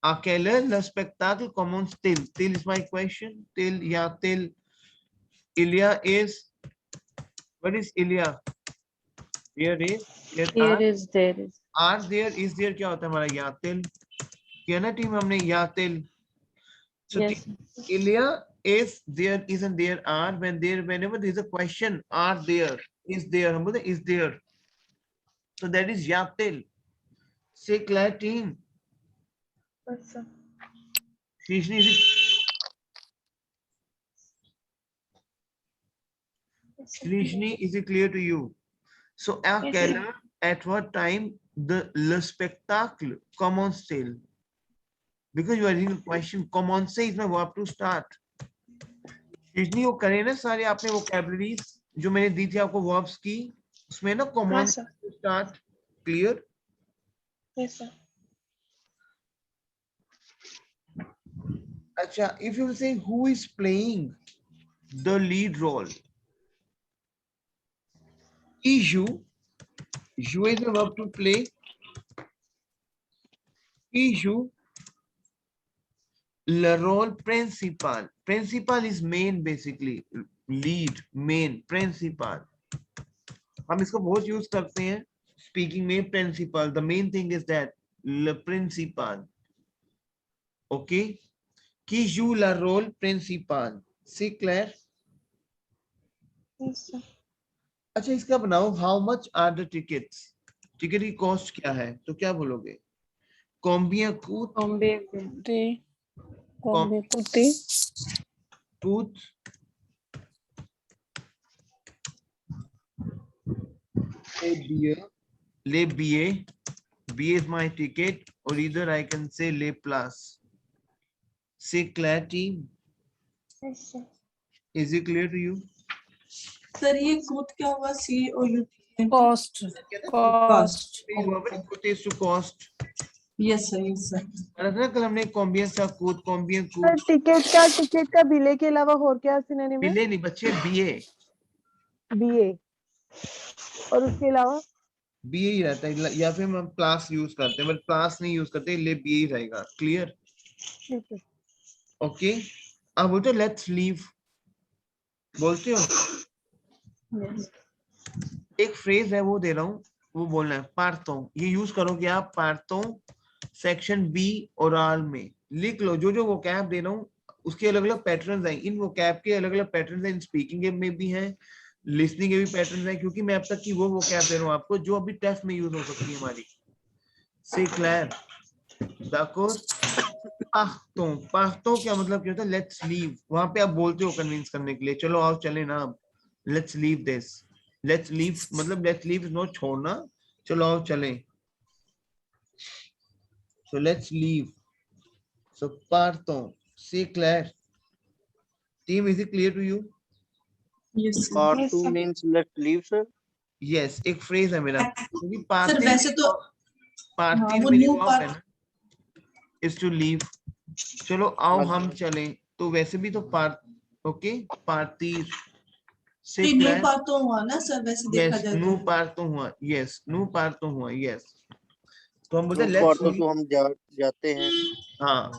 À quelle heure le spectacle commence-t-il? Till is my question. Till या till. Ilya is. What is Ilya? There is. There There is, there is. are there is there क्या होता है हमारा या till? किया ना टीम हमने या till. So Yes. Ilya is there isn't there are whenever there is a question are there is there हम बोलते हैं is there. So that is या till. Say clear team. Yes, sir. Shrishni, is it Yes, sir. Shrishni, is it clear to you? So à Yes, quelle sir. heure, at what time le spectacle commence-t-il? Because you are reading the question, commence is my verb to start. Shrishni, वो करे ना सारे आपने vocabularies जो मैंने दी थी आपको verbs की, उसमें ना commence sir. to start. Clear? Yes, sir. Acha, if you say who is playing the lead role, is you is the verb to play. Is you le role principal. Principal is main basically. Lead, main, principal. हम इसको बहुत use करते हैं speaking में. Principal, the main thing is that le principal. Okay, qui joue la rôle principal. C'est clair? Yes, sir. अच्छा, इसका बनाओ how much are the tickets. Ticket की कॉस्ट क्या है तो क्या बोलोगे? कॉम्बिया कूट Combe puti. कूट ले BA. B is my ticket, or either I can say le plus. C'est clair team? Yes, sir. Is it clear to you? Sir ये कूट क्या हुआ? COUT Cost. Cost. Cost is to cost. Yes sir yes sir. ना कल हमने कॉम्बियन सा कूट कॉम्बियन sir कूट टिकट का बिले के अलावा और क्या सिनोनिम है? बिले नहीं बच्चे, बीए. बीए और उसके अलावा बीए ही रहता है, या फिर हम प्लस यूज करते हैं, बट प्लस नहीं यूज करते, ले बीए ही रहेगा. क्लियर? ठीक है. ओके, अब बोलते लेट्स लीव बोलते हो. Yes. एक फ्रेज है वो दे रहा हूँ, वो बोलना है पार्टों. ये यूज करोगे आप पार्टों सेक्शन बी और आर में. लिख लो जो जो वो कैब दे रहा हूँ उसके अलग अलग पैटर्न्स हैं. इन वो कैब के अलग अलग पैटर्न्स हैं. इन स्पीकिंग में भी हैं, लिसनिंग के भी पैटर्न्स हैं, क्योंकि मैं अब तक की वो कैब दे रहा हूँ आपको जो अभी टेस्ट में यूज हो सकती है हमारी. से क्लियर? d'accord? पार्टों क्या मतलब क्या होता है? Let's leave. वहां पे आप बोलते हो कन्विंस करने के लिए, चलो आओ चले ना. Let's leave this. Let's leave मतलब लेट्स लीव इज नॉट छोड़ना, चलो आओ चलें. So let's leave. So partons. C'est clair? Team, is it clear to you? Yes sir. Part Yes, 2 sir. means let's leave, sir. Yes, एक phrase है मेरा. क्योंकि sir वैसे तो पार्टी वो मेरी न्यू वर्ब है पार्ट ना, is to leave. चलो आओ अच्छा. हम चलें, तो वैसे भी तो पार्ट. Okay, party. से न्यू क्लियर? पार्ट तो हुआ ना सर वैसे देखा यस, जाए न्यू तो. पार्ट तो हुआ. यस, न्यू पार्ट तो हुआ. यस, तो हम बोलते हैं New लेट्स part लीव. तो हम जाते हैं. हाँ,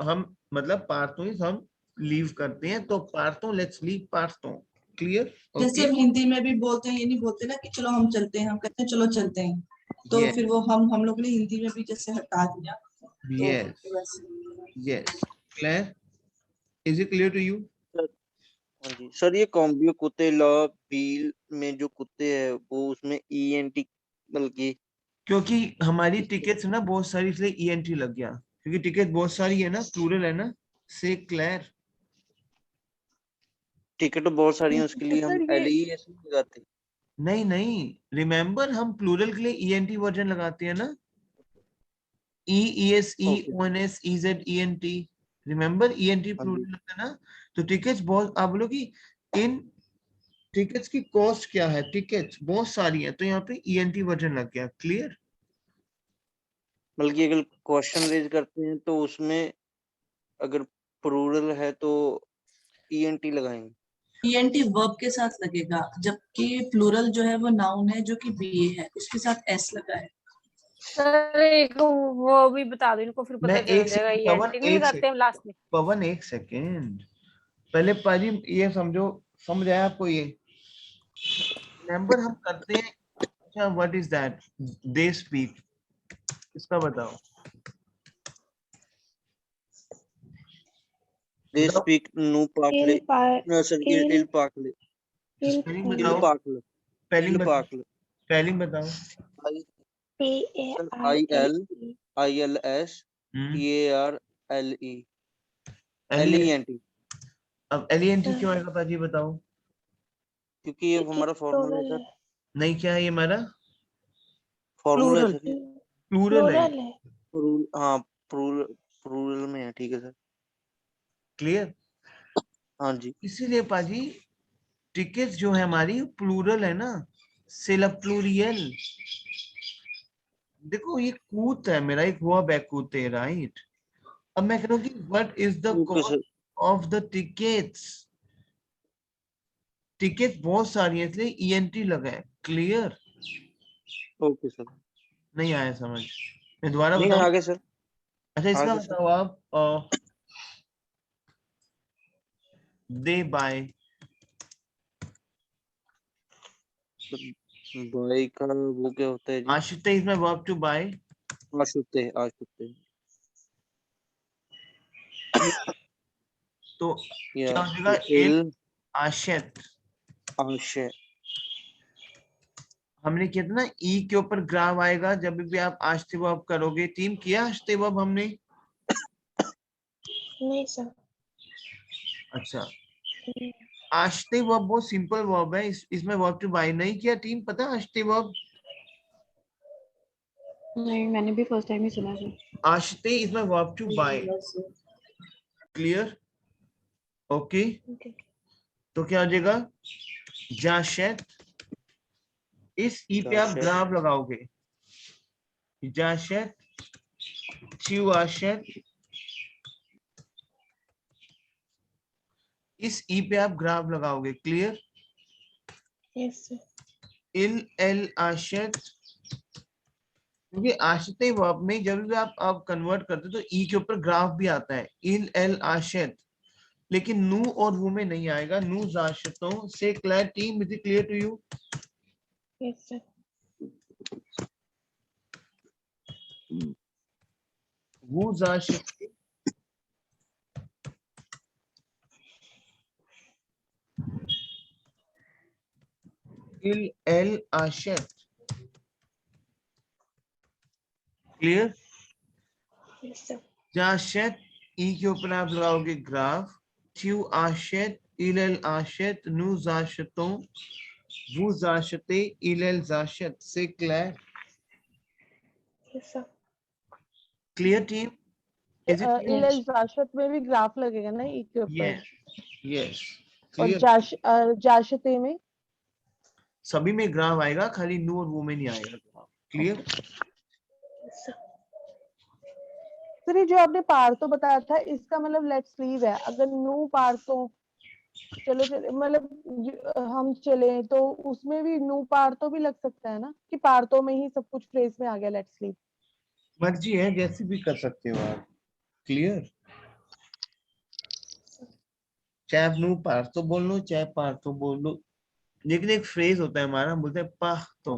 हम मतलब पार्टों हम लीव करते हैं, तो पार्टों लेट्स लीव पार्टों. क्लियर? जैसे हम हिंदी में भी बोलते हैं, ये नहीं बोलते ना कि चलो हम चलते हैं, हम कहते हैं चलो चलते हैं. तो Yes. फिर वो हम लोग ने हिंदी में भी जैसे हटा दिया. तो Yes. वैसे. Yes. Claire, is it clear to you? हाँ जी सर. ये कॉम्बियो कुत्ते ला बील में जो कुत्ते हैं वो उसमें ENT बल्कि क्योंकि हमारी टिकट्स ना बहुत सारी, इसलिए ईएनटी लग गया, क्योंकि टिकट बहुत सारी है ना, प्लूरल है ना. से क्लियर? टिकट बहुत सारी हैं उसके लिए हम सर ये LES नहीं लगाते. नहीं, रिमेम्बर हम प्लूरल के लिए ईएनटी वर्जन लगाते हैं ना. EESE Okay. ONS EZ ENT. Remember ENT हाँ जी. प्लूरल लगता है ना. तो टिकट्स बहुत, आप बोलो कि इन टिकट्स की कॉस्ट क्या है, टिकट्स बहुत सारी है, तो यहाँ पे ईएनटी वर्जन लग गया. क्लियर? बल्कि अगर क्वेश्चन रेज करते हैं तो उसमें अगर प्लूरल है तो ENT लगाएंगे. ENT वर्ब के साथ लगेगा, जबकि प्लूरल जो है वो नाउन है जो कि BA है, उसके साथ S लगा है। सर एक वो भी बता दो इनको, फिर मैं पता चल एक जाएगा। सेकंड ये पवन, एंटी नहीं लगाते हम लास्ट में। पवन एक सेकंड पहले पाजी ये समझो, समझ आया आपको? ये नंबर हम करते हैं। अच्छा what is that? They speak, इसका बताओ। They बताओ speak nu partly. No, sorry, il partly. Spelling Il बताओ, partly. स्पेलिंग Il बताओ, partly. स्पेलिंग बताओ। ILILS PARLE. LENT. अब एलिएंटी क्यों आएगा पाजी बताओ? क्योंकि ये हमारा फॉर्मूला है सर। नहीं क्या है ये हमारा? फॉर्मूला है Plural. सर ये। प्लूरल है। रूल, हाँ प्लूरल में है, ठीक है सर। क्लियर? हाँ जी। इसीलिए पाजी टिकट्स जो है हमारी प्लूरल है ना, सिला प्लूरियल। देखो ये कूत है मेरा, एक वर्ब है कूते, राइट? अब मैं कह रहा हूँ कि what is the okay cost sir. Of the tickets? Ticket बहुत सारी है इसलिए ईएनटी लगा है। क्लियर? Okay sir. नहीं आया समझ? मैं दोबारा नहीं बताऊं? आगे सर। अच्छा इसका आगे सर। बताओ आप। दे बाय, बाई का वो क्या होता है जी? आशिते इसमें वर्ब टू बाय। आशुते, आशुते तो या क्या हो जाएगा? इल इल आशित। आशय। हमने किया था ना ई के ऊपर ग्राफ आएगा जब भी आप आश्ते वर्ब करोगे। टीम किया आश्ते वर्ब हमने? नहीं सर। अच्छा आश्ते वर्ब बहुत सिंपल वर्ब है, इसमें वर्ब टू बाय नहीं किया। टीम पता है आश्ते वर्ब? नहीं, मैंने भी फर्स्ट टाइम ही सुना है सर। आश्ते इसमें verb to buy. Clear? Okay okay. तो क्या हो जाएगा? जाशेत। इस ई पे आप जाशेत। ग्राफ लगाओगे। जाशेत, चिवाशेत, इस ई पे आप ग्राफ लगाओगे। क्लियर? Yes sir. इल एल आशेत, क्योंकि आशते वर्ब में जब भी आप कन्वर्ट करते हो तो ई के ऊपर ग्राफ भी आता है। इल एल आशेत, लेकिन नू और वो में नहीं आएगा। नू जाशतों से clear? Team is it clear to you? Yes sir. वो जाशत, इल एल आशत। क्लियर? Yes sir. जाशत ई के ऊपर आप लगाओगे ग्राफ। ट्यू आशत, इल एल आशत, नू जाशतों, वो जाशते, इल एल जाशत। से clear? Yes sir. Clear team? Is it इल क्लियर? जाशत में भी ग्राफ लगेगा ना ई के ऊपर, यस यस और क्लियर। जाशते में सभी में ग्राफ आएगा, खाली नू और वो में नहीं आएगा। क्लियर? Yes sir. सर ये जो आपने पार्थो बताया था इसका मतलब लेट्स लीव है। अगर न्यू पार्थो चलो चले मतलब हम चले तो उसमें भी न्यू पार्थो भी लग सकता है ना, कि पार्थो में ही सब कुछ फ्रेज में आ गया लेट्स लीव। मर्जी है, जैसे भी कर सकते हो आप। क्लियर? चाहे आप नू पार तो बोल लो, चाहे पार तो बोल लो, लेकिन एक फ्रेज होता है हमारा, हम बोलते हैं पाह तो।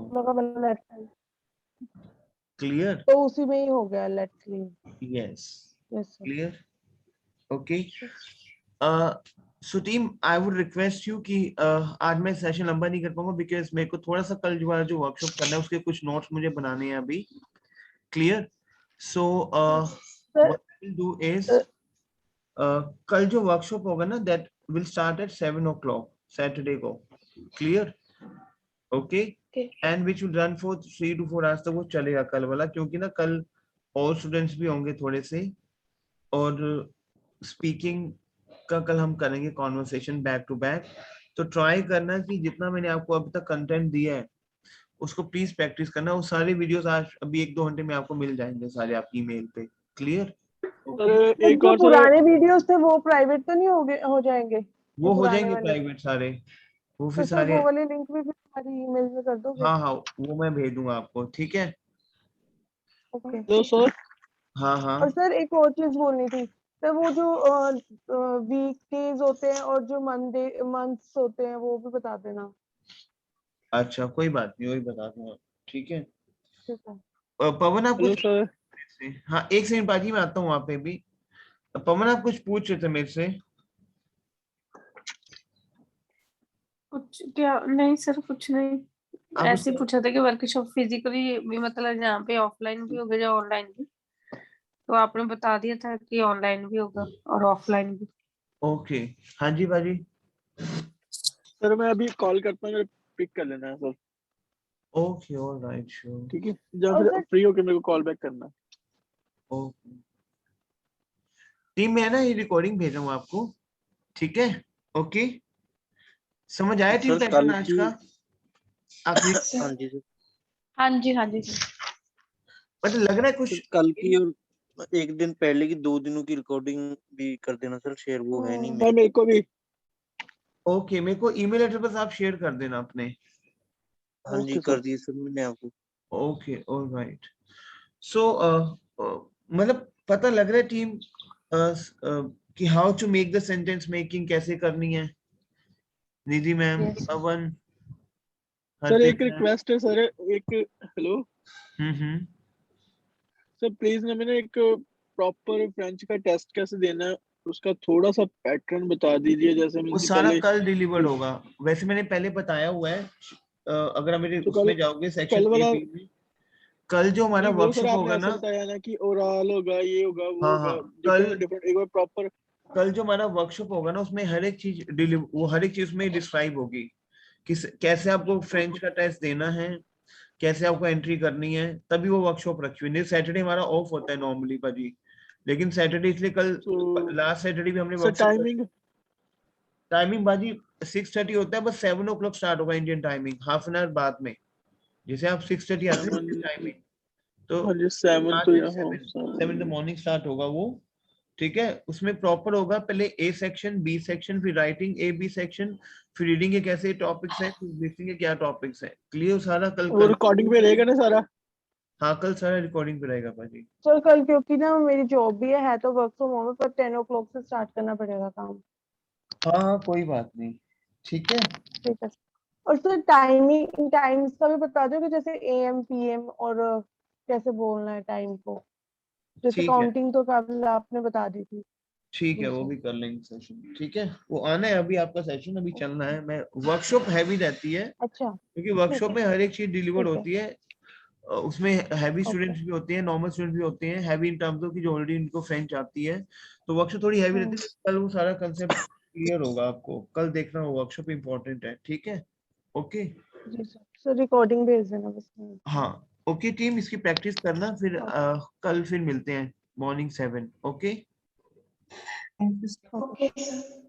क्लियर? तो उसी में ही हो गया let's leave. Yes yes sir. Clear? Okay so team I would request you कि आज मैं सेशन लंबा नहीं कर पाऊंगा बिकॉज मेरे को थोड़ा सा कल जो वर्कशॉप करना है उसके कुछ नोट्स मुझे बनाने हैं अभी। Clear? So what I will do is कल जो वर्कशॉप होगा ना that will start at 7 o'clock Saturday को। Clear? Okay and which will run for 3 to 4 hours तक वो चलेगा कल वाला, क्योंकि ना कल और स्टूडेंट्स भी होंगे थोड़े से, और स्पीकिंग का कल हम करेंगे कॉन्वर्सेशन बैक टू बैक। तो ट्राई करना कि जितना मैंने आपको अभी तक कंटेंट दिया है उसको प्लीज प्रैक्टिस करना। वो सारे वीडियोस आज अभी 1-2 घंटे में आपको मिल जाएंगे सारे आपकी ईमेल पे। क्लियर? सर एक जो और सर, पुराने वीडियोस थे वो प्राइवेट तो नहीं हो जाएंगे? वो हो पुराने जाएंगे वाले। प्राइवेट सारे, वो तो फिर सर सारे। वो वाले लिंक भी फिर हमारी ईमेल में कर दोगे? हाँ हाँ, वो मैं भेज दूंगा आपको, ठीक है। ओके। Hello sir. हाँ हाँ और सर एक और चीज बोलनी थी सर, वो जो वीक डेज होते हैं और जो मंथ्स होते हैं वो भी बता देना। अच्छा, कोई बात नहीं, वही बता दूंगा, ठीक है। ठीक है। पवन आप हेलो कुछ, सर। हाँ एक सेकंड बाजी, मैं आता हूँ वहां पे भी। पवन आप कुछ पूछ रहे थे मेरे से? कुछ क्या नहीं सर, कुछ नहीं, आप ऐसे ही पूछा था कि वर्कशॉप फिजिकली भी मतलब यहाँ पे ऑफलाइन भी होगा या ऑनलाइन भी, तो आपने बता दिया था कि ऑनलाइन भी होगा और ऑफलाइन भी। ओके, हाँ जी बाजी। सर मैं अभी कॉल करता हूँ, पिक कर लेना है सर। Okay, alright, sure. ठीक है, या और फिर सर फ्री होके मेरे को कॉल बैक करना। ओके टीम में है ना, ये रिकॉर्डिंग भेज रहा हूँ आपको, ठीक है। ओके, समझ आया टीम सर पैटर्न कल आज की, का आखिरी? हाँ जी सर, हाँ जी सर। मतलब लग रहा है सर कुछ। कल की और एक दिन पहले की 2 दिनों की रिकॉर्डिंग भी कर देना सर शेयर, वो है नहीं सर मेरे मेरे को भी। ओके, मेरे को ईमेल एड्रेस बस आप शेयर कर देना अपने। हाँ जी ओके कर सर। दिए सर मैंने आपको। Okay, alright. सो मतलब पता लग रहा है टीम कि how to make the sentence making कैसे करनी है। Nidhi ma'am, yes sir. Pawan, sir Harpreet एक मैम। रिक्वेस्ट है सर, एक हेलो हम्म। सर, प्लीज ना मैंने एक प्रॉपर फ्रेंच का टेस्ट कैसे देना है उसका थोड़ा सा पैटर्न बता दीजिए, जैसे वो मीन्स कि सारा पहले कल डिलीवर्ड होगा, वैसे मैंने पहले बताया हुआ है। अगर आप मेरे तो उसमें जाओगे सेक्शन कल ए वाला, बी में, कल जो हमारा नहीं वो सर वर्कशॉप आपने होगा ऐसे ना। बताया ना कि ओरल होगा, ये होगा, वो हाँ हाँ, होगा, कल डिफरेंट डिफरेंट, एक बार प्रॉपर। कल जो हमारा वर्कशॉप होगा ना, उसमें हर एक चीज वो हर एक चीज में डिस्क्राइब होगी कि कैसे आपको फ्रेंच का टेस्ट देना है, कैसे आपको एंट्री करनी है। तभी वो वर्कशॉप रखी हुई है। सैटरडे हमारा ऑफ होता है नॉर्मली भाजी, लेकिन सैटरडे इसलिए कल, तो लास्ट सैटरडे भी हमने सर वर्कशॉप। टाइमिंग। टाइमिंग बाजी 6:30 होता है, बस 7 o'clock स्टार्ट होगा Indian timing, half an hour बाद में। जैसे आप 6:30 आते हैं टाइमिंग, तो हाँ जी 7 तो यहाँ 7 इन द मॉर्निंग स्टार्ट होगा वो, ठीक है। उसमें प्रॉपर होगा, पहले ए सेक्शन, बी सेक्शन, फिर राइटिंग ए बी सेक्शन, फिर रीडिंग के कैसे टॉपिक्स हैं, फिर लिसनिंग के क्या टॉपिक्स हैं। क्लियर सारा कल वो कल रिकॉर्डिंग पे रहेगा ना सारा। हाँ, कल सारा रिकॉर्डिंग पे रहेगा भाजी। सर कल क्योंकि ना मेरी जॉब भी है तो वर्क फ्रॉम होम है, पर 10 o'clock से स्टार्ट करना पड़ेगा काम। हाँ हाँ, कोई बात नहीं, ठीक है। ठीक है। और सर टाइम्स का भी बता दो कि जैसे AM PM और कैसे बोलना है टाइम को, जैसे ठीक है, काउंटिंग तो कल आपने बता दी थी। ठीक है, जी वो सर। भी कर लेंगे सेशन, ठीक है। वो आना है अभी, आपका सेशन अभी चलना है। मैं वर्कशॉप हैवी रहती है, अच्छा क्योंकि ठीक वर्कशॉप है। में हर एक चीज डिलीवर्ड ठीक है। होती है। उसमें हैवी ओके। स्टूडेंट्स भी होते हैं, नॉर्मल स्टूडेंट भी होते हैं। हैवी इन टर्म्स ऑफ की जो ऑलरेडी इनको फ्रेंच आती है, तो वर्कशॉप थोड़ी हैवी रहती है। कल वो सारा कंसेप्ट क्लियर होगा आपको, कल देखना हो, वर्कशॉप इंपॉर्टेंट है, ठीक है। ओके, जी सर। सर रिकॉर्डिंग भेज देना बस। हाँ। ओके टीम, इसकी प्रैक्टिस करना, फिर कल फिर मिलते हैं मॉर्निंग 7। ओके। Okay sir.